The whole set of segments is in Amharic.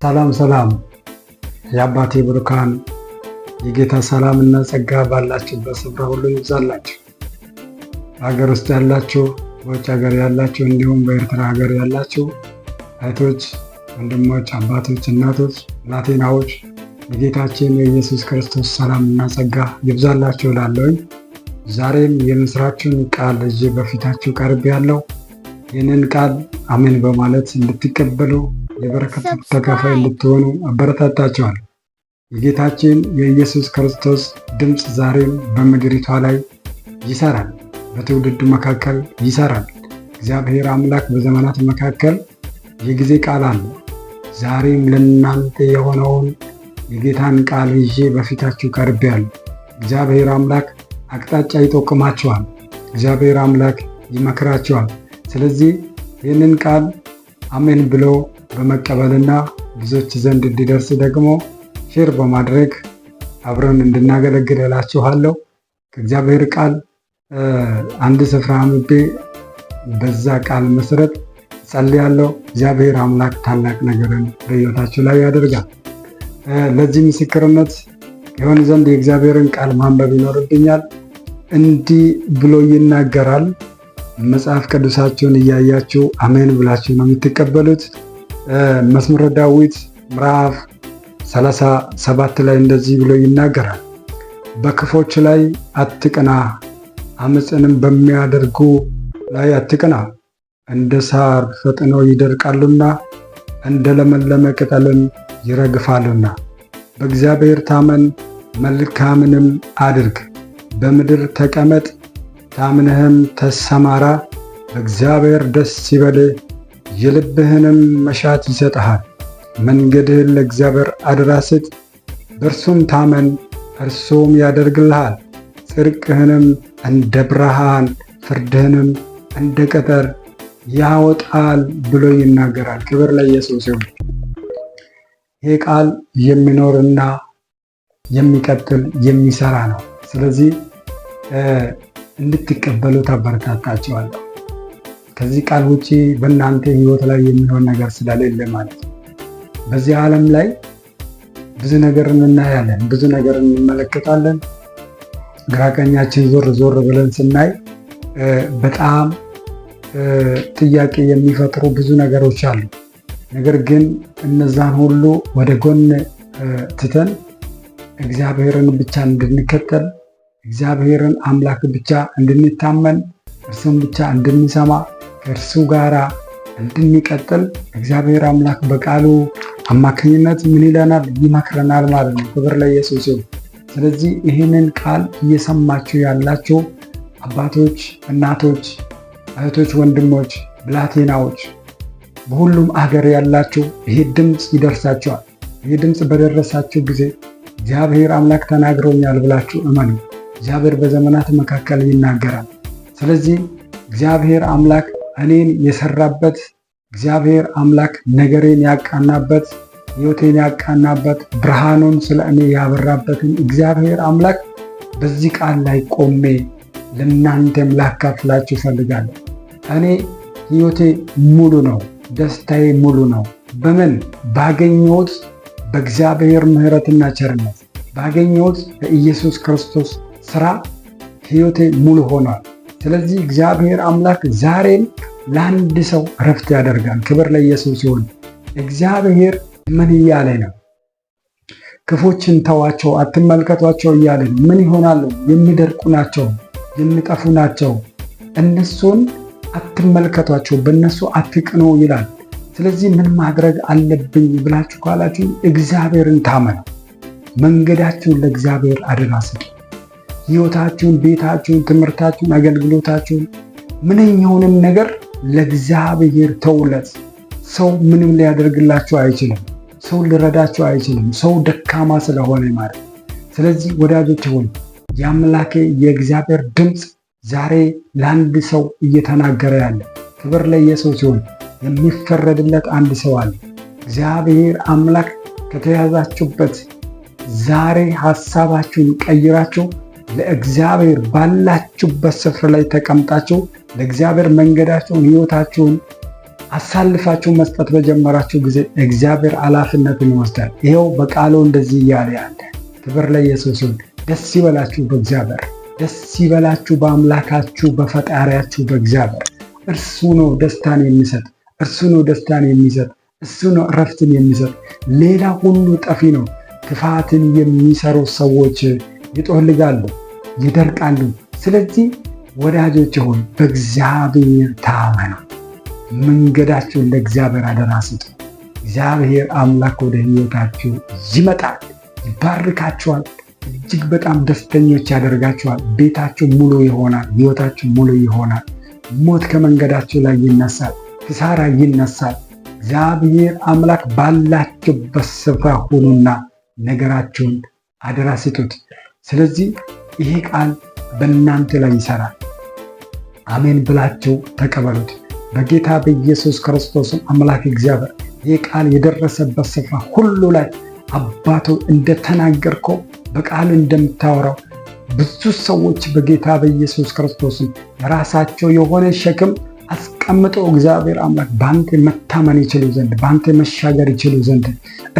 ሰላም ሰላም የአባቴ ብሩካን የጌታ ሰላምና ጸጋ ባላችሁበት ስፍራ ሁሉ ይብዛላችሁ። በሀገር ውስጥ ያላችሁ፣ በውጭ ሀገር ያላችሁ፣ እንዲሁም በኤርትራ ሀገር ያላችሁ እህቶች፣ ወንድሞች፣ አባቶች፣ እናቶች፣ ብላቴናዎች የጌታችን የኢየሱስ ክርስቶስ ሰላምና ጸጋ ይብዛላችሁ እላለሁኝ። ዛሬም የምስራችን ቃል ይዤ በፊታችሁ ቀርብ ያለው ይህንን ቃል አሜን በማለት እንድትቀበሉ የበረከት ተካፋይ እንድትሆኑ አበረታታችኋል። የጌታችን የኢየሱስ ክርስቶስ ድምፅ ዛሬም በምድሪቷ ላይ ይሰራል፣ በትውልዱ መካከል ይሰራል። እግዚአብሔር አምላክ በዘመናት መካከል የጊዜ ቃል አለ። ዛሬም ለእናንተ የሆነውን የጌታን ቃል ይዤ በፊታችሁ ቀርቤያለሁ። እግዚአብሔር አምላክ አቅጣጫ ይጠቁማችኋል። እግዚአብሔር አምላክ ይመክራችኋል። ስለዚህ ይህንን ቃል አሜን ብሎ በመቀበልና ብዙዎች ዘንድ እንዲደርስ ደግሞ ሼር በማድረግ አብረን እንድናገለግል እላችኋለሁ። ከእግዚአብሔር ቃል አንድ ስፍራ አንብቤ በዛ ቃል መሰረት ጸልያለሁ። እግዚአብሔር አምላክ ታላቅ ነገርን በሕይወታችሁ ላይ ያደርጋል። ለዚህ ምስክርነት የሆነ ዘንድ የእግዚአብሔርን ቃል ማንበብ ይኖርብኛል። እንዲህ ብሎ ይናገራል። መጽሐፍ ቅዱሳችሁን እያያችሁ አሜን ብላችሁ ነው የምትቀበሉት። መዝሙረ ዳዊት ምዕራፍ 37 ላይ እንደዚህ ብሎ ይናገራል። በክፎች ላይ አትቅና፣ አመፅንም በሚያደርጉ ላይ አትቅና። እንደ ሳር ፈጥነው ይደርቃሉና እንደ ለመለመ ቅጠልም ይረግፋሉና። በእግዚአብሔር ታመን፣ መልካምንም አድርግ፣ በምድር ተቀመጥ፣ ታምነህም ተሰማራ። በእግዚአብሔር ደስ ይበልህ፣ የልብህንም መሻት ይሰጥሃል። መንገድህን ለእግዚአብሔር አደራ ስጥ፣ በእርሱም ታመን፣ እርሱም ያደርግልሃል። ጽድቅህንም እንደ ብርሃን፣ ፍርድህንም እንደ ቅጥር ያወጣል ብሎ ይናገራል። ክብር ለኢየሱስ ይሁን። ይህ ቃል የሚኖርና የሚቀጥል የሚሰራ ነው። ስለዚህ እንድትቀበሉት አበረታታችኋለሁ። ከዚህ ቃል ውጪ በእናንተ ሕይወት ላይ የሚሆን ነገር ስለሌለ ማለት ነው። በዚህ ዓለም ላይ ብዙ ነገር እናያለን፣ ብዙ ነገር እንመለከታለን። ግራቀኛችን ዞር ዞር ብለን ስናይ በጣም ጥያቄ የሚፈጥሩ ብዙ ነገሮች አሉ። ነገር ግን እነዛን ሁሉ ወደ ጎን ትተን እግዚአብሔርን ብቻ እንድንከተል፣ እግዚአብሔርን አምላክ ብቻ እንድንታመን፣ እርሱን ብቻ እንድንሰማ፣ ከእርሱ ጋር እንድንቀጥል እግዚአብሔር አምላክ በቃሉ አማካኝነት ምን ይለናል? ይመክረናል ማለት ነው። ክብር ለኢየሱስ ይሁን። ስለዚህ ይህንን ቃል እየሰማችሁ ያላችሁ አባቶች፣ እናቶች፣ እህቶች፣ ወንድሞች፣ ብላቴናዎች በሁሉም አገር ያላችሁ ይሄ ድምፅ ይደርሳችኋል። ይህ ድምፅ በደረሳችሁ ጊዜ እግዚአብሔር አምላክ ተናግሮኛል ብላችሁ እመኑ። እግዚአብሔር በዘመናት መካከል ይናገራል። ስለዚህ እግዚአብሔር አምላክ እኔን የሰራበት፣ እግዚአብሔር አምላክ ነገሬን ያቃናበት፣ ሕይወቴን ያቃናበት፣ ብርሃኑን ስለ እኔ ያበራበትን እግዚአብሔር አምላክ በዚህ ቃል ላይ ቆሜ ለእናንተም ላካፍላችሁ እፈልጋለሁ። እኔ ሕይወቴ ሙሉ ነው፣ ደስታዬ ሙሉ ነው። በምን ባገኘሁት? በእግዚአብሔር ምሕረትና ቸርነት ባገኘሁት በኢየሱስ ክርስቶስ ስራ ሕይወቴ ሙሉ ሆኗል። ስለዚህ እግዚአብሔር አምላክ ዛሬም ለአንድ ሰው እረፍት ያደርጋል። ክብር ለኢየሱስ ይሁን። እግዚአብሔር ምን እያለ ነው? ክፎችን ተዋቸው፣ አትመልከቷቸው እያለ ነው። ምን ይሆናሉ? የሚደርቁ ናቸው፣ የሚጠፉ ናቸው። እነሱን አትመልከቷቸው፣ በእነሱ አትቅኑ ይላል። ስለዚህ ምን ማድረግ አለብኝ ብላችሁ ካላችሁ እግዚአብሔርን ታመኑ። መንገዳችሁን ለእግዚአብሔር አደራ ስጡ። ሕይወታችሁን፣ ቤታችሁን፣ ትምህርታችሁን፣ አገልግሎታችሁን፣ ምንኛውንም ነገር ለእግዚአብሔር ተውለት። ሰው ምንም ሊያደርግላችሁ አይችልም። ሰው ሊረዳችሁ አይችልም። ሰው ደካማ ስለሆነ ማለት። ስለዚህ ወዳጆች ሆይ የአምላኬ የእግዚአብሔር ድምፅ ዛሬ ለአንድ ሰው እየተናገረ ያለ። ክብር ለኢየሱስ ይሁን። የሚፈረድለት አንድ ሰው አለ። እግዚአብሔር አምላክ ከተያዛችሁበት ዛሬ ሐሳባችሁን ቀይራችሁ ለእግዚአብሔር ባላችሁበት ስፍራ ላይ ተቀምጣችሁ ለእግዚአብሔር መንገዳችሁን፣ ሕይወታችሁን አሳልፋችሁ መስጠት በጀመራችሁ ጊዜ እግዚአብሔር ኃላፊነትን ይወስዳል። ይኸው በቃሉ እንደዚህ እያለ ያለ ክብር ለኢየሱስ ይሁን። ደስ ይበላችሁ በእግዚአብሔር፣ ደስ ይበላችሁ በአምላካችሁ በፈጣሪያችሁ በእግዚአብሔር። እርሱ ነው ደስታን የሚሰጥ፣ እርሱ ነው ደስታን የሚሰጥ፣ እሱ ነው እረፍትን የሚሰጥ። ሌላ ሁሉ ጠፊ ነው። ክፋትን የሚሰሩ ሰዎች ይጦልጋሉ፣ ይደርቃሉ። ስለዚህ ወዳጆች ሆይ በእግዚአብሔር ታመኑ። መንገዳችሁን ለእግዚአብሔር አደራ ስጡ። እግዚአብሔር አምላክ ወደ ሕይወታችሁ ይመጣል፣ ይባርካችኋል፣ እጅግ በጣም ደስተኞች ያደርጋችኋል። ቤታችሁ ሙሉ ይሆናል፣ ሕይወታችሁ ሙሉ ይሆናል። ሞት ከመንገዳችሁ ላይ ይነሳል፣ ክሳራ ይነሳል። እግዚአብሔር አምላክ ባላችሁበት ስፍራ ሁኑና ነገራችሁን አደራ ስጡት። ስለዚህ ይሄ ቃል በእናንተ ላይ ይሰራል። አሜን ብላችሁ ተቀበሉት። በጌታ በኢየሱስ ክርስቶስም አምላክ እግዚአብሔር ይህ ቃል የደረሰበት ስፍራ ሁሉ ላይ አባቶ እንደተናገርከው በቃል እንደምታወራው ብዙ ሰዎች በጌታ በኢየሱስ ክርስቶስም የራሳቸው የሆነ ሸክም አስቀምጠው እግዚአብሔር አምላክ በአንተ መታመን ይችሉ ዘንድ በአንተ መሻገር ይችሉ ዘንድ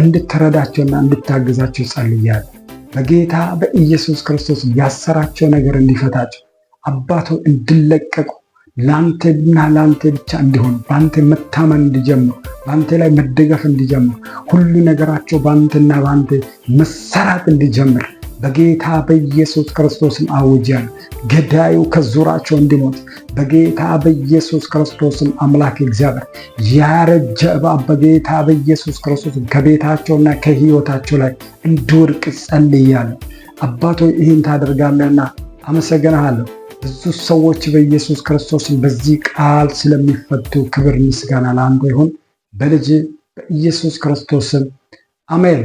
እንድትረዳቸውና እንድታግዛቸው ጸልያለሁ። በጌታ በኢየሱስ ክርስቶስ ያሰራቸው ነገር እንዲፈታቸው አባቶ እንዲለቀቁ ለአንተና ለአንተ ብቻ እንዲሆኑ በአንተ መታመን እንዲጀምሩ በአንተ ላይ መደገፍ እንዲጀምሩ ሁሉ ነገራቸው በአንተና በአንተ መሰራት እንዲጀምር በጌታ በኢየሱስ ክርስቶስም አውጃለሁ። ገዳዩ ከዙራቸው እንዲሞት በጌታ በኢየሱስ ክርስቶስም አምላክ እግዚአብሔር ያረጀ እባብ በጌታ በኢየሱስ ክርስቶስ ከቤታቸውና ከሕይወታቸው ላይ እንዲወድቅ ጸልያለሁ። አባቶ ይህን ታደርጋለህና አመሰግናለሁ። ብዙ ሰዎች በኢየሱስ ክርስቶስን በዚህ ቃል ስለሚፈቱ ክብር ምስጋና ለአንተ ይሁን። በልጅ በኢየሱስ ክርስቶስም አሜን።